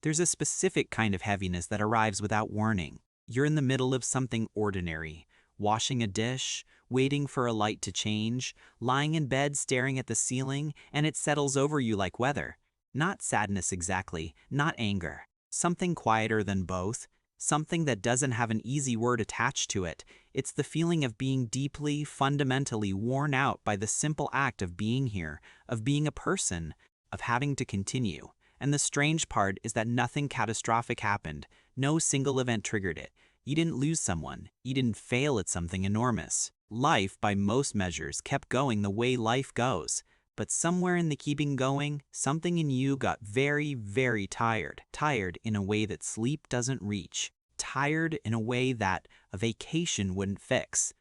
There's a specific kind of heaviness that arrives without warning. You're in the middle of something ordinary, washing a dish, waiting for a light to change, lying in bed staring at the ceiling, and it settles over you like weather. Not sadness exactly, not anger. Something quieter than both, something that doesn't have an easy word attached to it. It's the feeling of being deeply, fundamentally worn out by the simple act of being here, of being a person, of having to continue. And the strange part is that nothing catastrophic happened. No single event triggered it. You didn't lose someone. You didn't fail at something enormous. Life, by most measures, kept going the way life goes. But somewhere in the keeping going, something in you got very, very tired. Tired in a way that sleep doesn't reach. Tired in a way that a vacation wouldn't fix.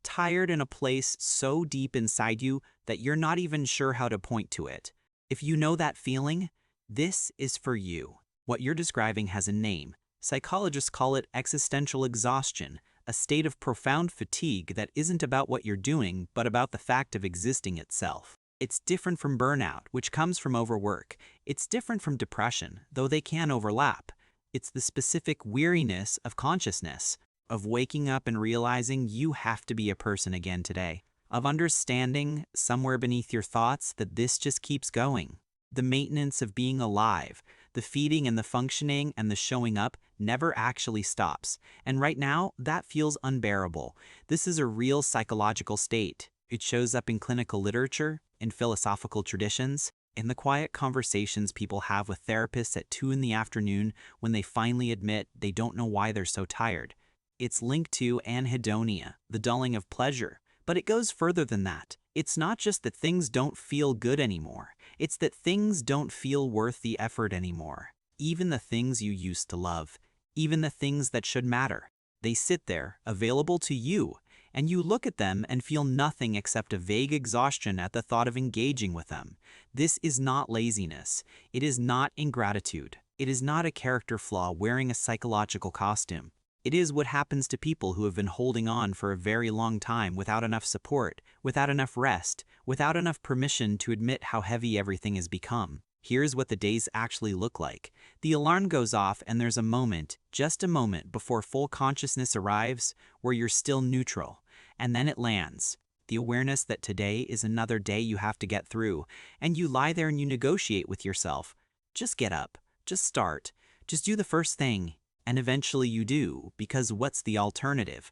Tired in a place so deep inside you that you're not even sure how to point to it. If you know that feeling, this is for you. What you're describing has a name. Psychologists call it existential exhaustion, a state of profound fatigue that isn't about what you're doing, but about the fact of existing itself. It's different from burnout, which comes from overwork. It's different from depression, though they can overlap. It's the specific weariness of consciousness, of waking up and realizing you have to be a person again today, of understanding somewhere beneath your thoughts that this just keeps going. The maintenance of being alive, the feeding and the functioning and the showing up never actually stops. And right now, that feels unbearable. This is a real psychological state. It shows up in clinical literature, in philosophical traditions, in the quiet conversations people have with therapists at 2 in the afternoon when they finally admit they don't know why they're so tired. It's linked to anhedonia, the dulling of pleasure. But it goes further than that. It's not just that things don't feel good anymore. It's that things don't feel worth the effort anymore. Even the things you used to love, even the things that should matter, they sit there, available to you, and you look at them and feel nothing except a vague exhaustion at the thought of engaging with them. This is not laziness. It is not ingratitude. It is not a character flaw wearing a psychological costume. It is what happens to people who have been holding on for a very long time without enough support, without enough rest, without enough permission to admit how heavy everything has become. Here's what the days actually look like. The alarm goes off and there's a moment, just a moment before full consciousness arrives, where you're still neutral. And then it lands. The awareness that today is another day you have to get through, and you lie there and you negotiate with yourself. Just get up. Just start. Just do the first thing. And eventually you do, because what's the alternative?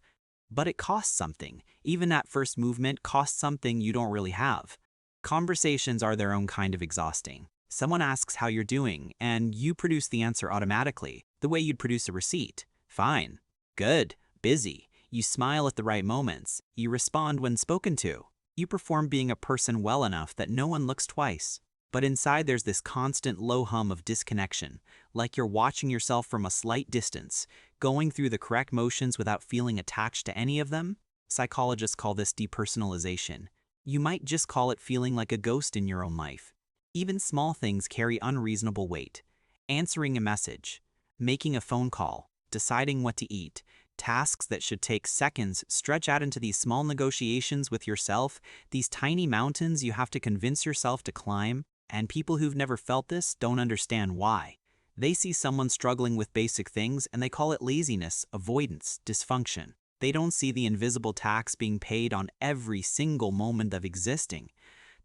But it costs something. Even that first movement costs something you don't really have. Conversations are their own kind of exhausting. Someone asks how you're doing, and you produce the answer automatically, the way you'd produce a receipt. Fine. Good. Busy. You smile at the right moments. You respond when spoken to. You perform being a person well enough that no one looks twice. But inside there's this constant low hum of disconnection, like you're watching yourself from a slight distance, going through the correct motions without feeling attached to any of them. Psychologists call this depersonalization. You might just call it feeling like a ghost in your own life. Even small things carry unreasonable weight. Answering a message, making a phone call, deciding what to eat, tasks that should take seconds stretch out into these small negotiations with yourself, these tiny mountains you have to convince yourself to climb. And people who've never felt this don't understand why. They see someone struggling with basic things and they call it laziness, avoidance, dysfunction. They don't see the invisible tax being paid on every single moment of existing.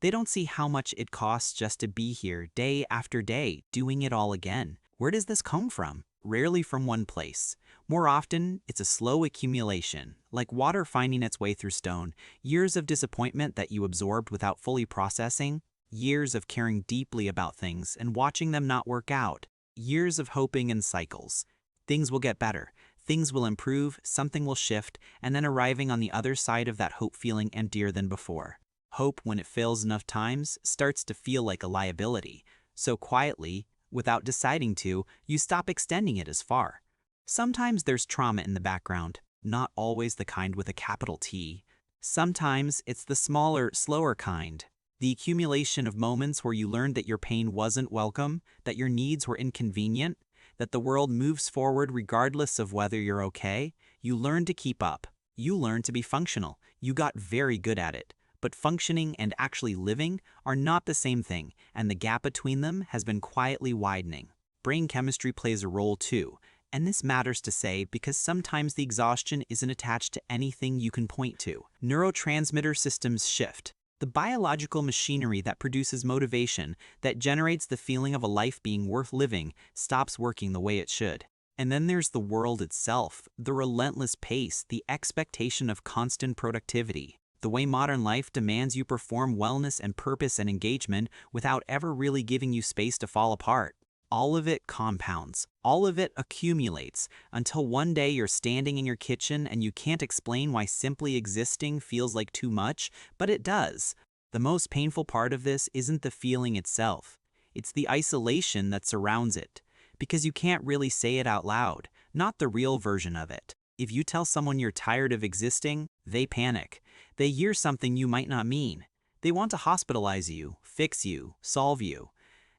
They don't see how much it costs just to be here day after day, doing it all again. Where does this come from? Rarely from one place. More often, it's a slow accumulation, like water finding its way through stone, years of disappointment that you absorbed without fully processing, years of caring deeply about things and watching them not work out, years of hoping in cycles. Things will get better, things will improve, something will shift, and then arriving on the other side of that hope feeling emptier than before. Hope, when it fails enough times, starts to feel like a liability. So quietly, without deciding to, you stop extending it as far. Sometimes there's trauma in the background, not always the kind with a capital T. Sometimes it's the smaller, slower kind. The accumulation of moments where you learned that your pain wasn't welcome, that your needs were inconvenient, that the world moves forward regardless of whether you're okay. You learn to keep up. You learn to be functional. You got very good at it. But functioning and actually living are not the same thing, and the gap between them has been quietly widening. brain chemistry plays a role too. And this matters to say because sometimes the exhaustion isn't attached to anything you can point to. Neurotransmitter systems shift. The biological machinery that produces motivation, that generates the feeling of a life being worth living, stops working the way it should. And then there's the world itself, the relentless pace, the expectation of constant productivity. The way modern life demands you perform wellness and purpose and engagement without ever really giving you space to fall apart. All of it compounds, all of it accumulates, until one day you're standing in your kitchen and you can't explain why simply existing feels like too much, but it does. The most painful part of this isn't the feeling itself. It's the isolation that surrounds it. Because you can't really say it out loud, not the real version of it. If you tell someone you're tired of existing, they panic. They hear something you might not mean. They want to hospitalize you, fix you, solve you.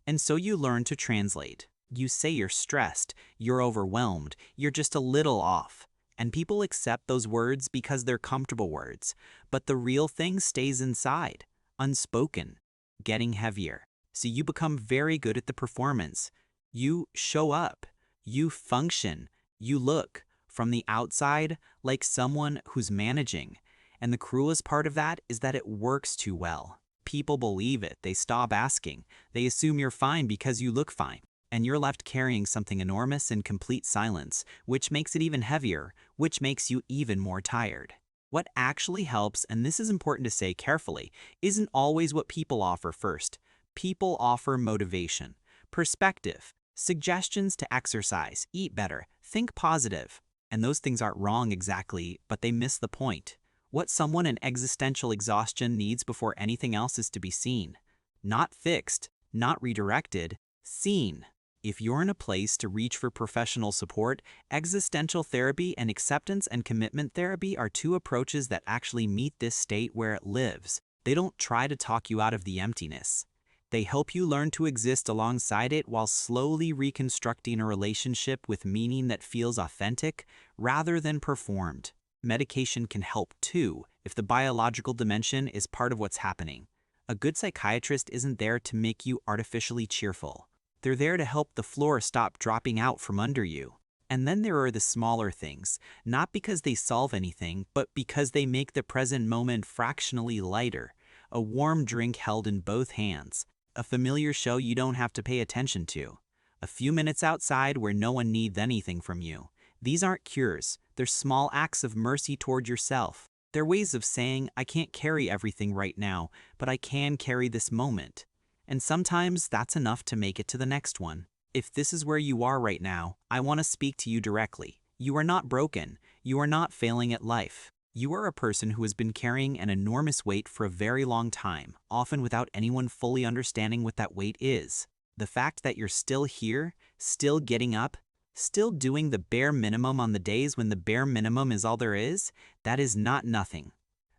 And so you learn to translate. You say you're stressed, you're overwhelmed, you're just a little off. And people accept those words because they're comfortable words. But the real thing stays inside, unspoken, getting heavier. So you become very good at the performance. You show up, you function, you look from the outside like someone who's managing. And the cruelest part of that is that it works too well. People believe it, they stop asking, they assume you're fine because you look fine. And you're left carrying something enormous in complete silence, which makes it even heavier, which makes you even more tired. What actually helps, and this is important to say carefully, isn't always what people offer first. People offer motivation, perspective, suggestions to exercise, eat better, think positive. And those things aren't wrong exactly, but they miss the point. What someone in existential exhaustion needs before anything else is to be seen. Not fixed, not redirected, seen. If you're in a place to reach for professional support, existential therapy and acceptance and commitment therapy are two approaches that actually meet this state where it lives. They don't try to talk you out of the emptiness. They help you learn to exist alongside it while slowly reconstructing a relationship with meaning that feels authentic rather than performed. Medication can help too if the biological dimension is part of what's happening. A good psychiatrist isn't there to make you artificially cheerful. They're there to help the floor stop dropping out from under you. And then there are the smaller things, not because they solve anything, but because they make the present moment fractionally lighter. A warm drink held in both hands. A familiar show you don't have to pay attention to. A few minutes outside where no one needs anything from you. These aren't cures. They're small acts of mercy toward yourself. They're ways of saying, I can't carry everything right now, but I can carry this moment. And sometimes that's enough to make it to the next one. If this is where you are right now, I want to speak to you directly. You are not broken. You are not failing at life. You are a person who has been carrying an enormous weight for a very long time, often without anyone fully understanding what that weight is. The fact that you're still here, still getting up, still doing the bare minimum on the days when the bare minimum is all there is, that is not nothing.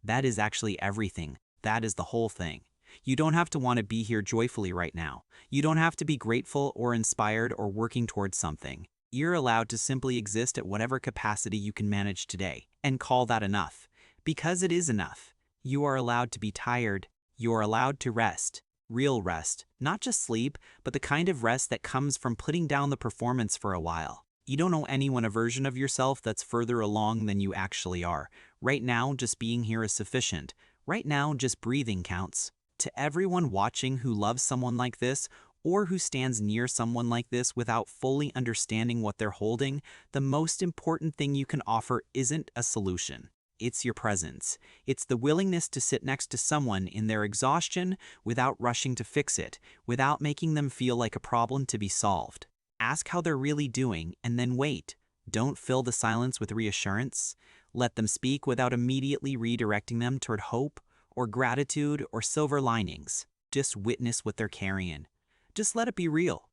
That is actually everything. That is the whole thing. You don't have to want to be here joyfully right now. You don't have to be grateful or inspired or working towards something. You're allowed to simply exist at whatever capacity you can manage today and call that enough. Because it is enough. You are allowed to be tired. You are allowed to rest. Real rest, not just sleep, but the kind of rest that comes from putting down the performance for a while. You don't owe anyone a version of yourself that's further along than you actually are. Right now, just being here is sufficient. Right now, just breathing counts. To everyone watching who loves someone like this, or who stands near someone like this without fully understanding what they're holding, the most important thing you can offer isn't a solution. It's your presence. It's the willingness to sit next to someone in their exhaustion without rushing to fix it, without making them feel like a problem to be solved. Ask how they're really doing and then wait. Don't fill the silence with reassurance. Let them speak without immediately redirecting them toward hope or gratitude or silver linings. Just witness what they're carrying. Just let it be real.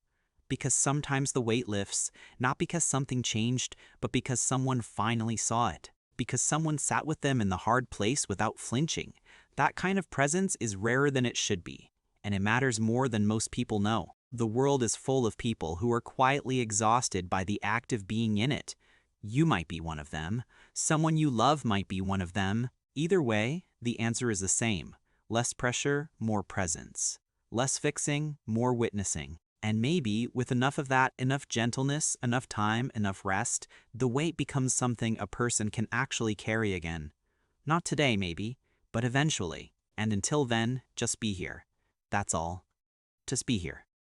Because sometimes the weight lifts, not because something changed, but because someone finally saw it. Because someone sat with them in the hard place without flinching. That kind of presence is rarer than it should be, and it matters more than most people know. The world is full of people who are quietly exhausted by the act of being in it. You might be one of them. Someone you love might be one of them. Either way, the answer is the same. Less pressure, more presence. Less fixing, more witnessing. And maybe with enough of that, enough gentleness, enough time, enough rest, the weight becomes something a person can actually carry again. Not today, maybe, but eventually. And until then, just be here. That's all. Just be here.